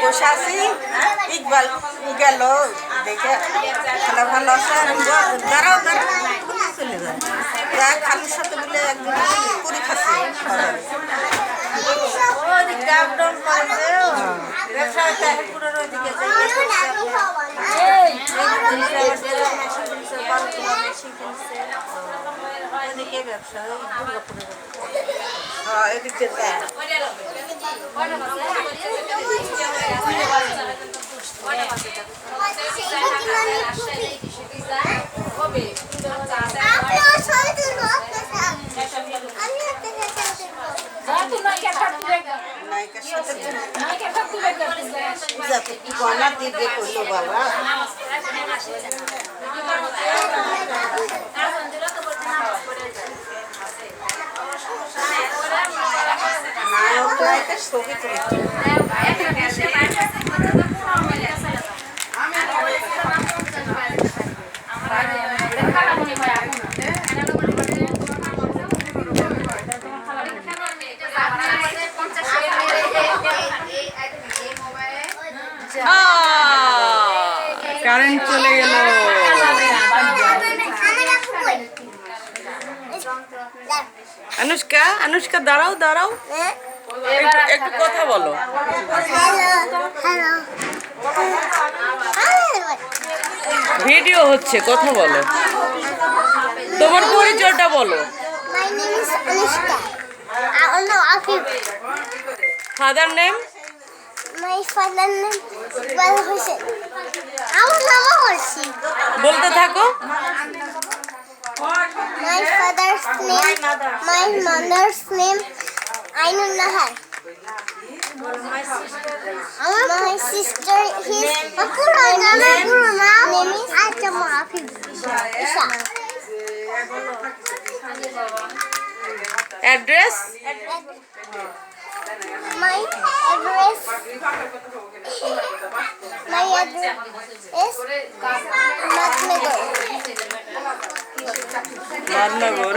বসে আছি, ইকবাল গেল দেখে খেলা ভালো আছে, দাঁড়াও দাঁড়াও চলে যায়। খালুর সাথে বলে একদিন পুরি খাচ্ছে ব্যবসা এদিকে গয়না দিয়ে করলো বাবা। নায়ক নায়িকার ছবি তুলছে। কারেন্ট চলে গেল। অনুষ্কা, অনুষ্কা দাঁড়াও দাঁড়াও, একটু কথা বলো। ভিডিও হচ্ছে, কথা বলো, তোমার পরিচয়টা বলো। Father name? My father name Iqbal Hussain. আমার নামও হর্ষি। বলতে থাকো। My father's name, my mother's name Ainul Nahar. My sister, his puro name is Atama Afif. Isha. Address? My address is Matnagar. রান্নাঘর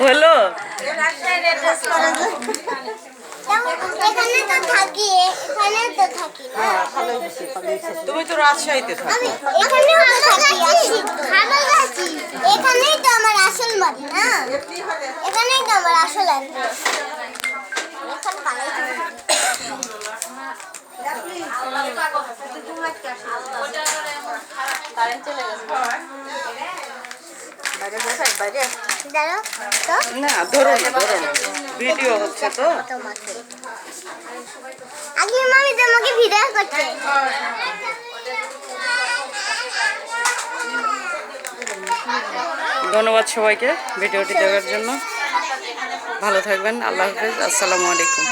হলো। তুমি তো রাজশাহীতে থাকো। এখানেই তো আমার আসল বাড়ি না, এখানেই তো আমার আসল না ধরো না, ধরো না, ভিডিও হচ্ছে তো। আগে মামি তোমাকে ভিডিও করছে। ধন্যবাদ সবাইকে ভিডিওটি দেখার জন্য। ভালো থাকবেন। আল্লাহ হাফেজ। আসসালামু আলাইকুম।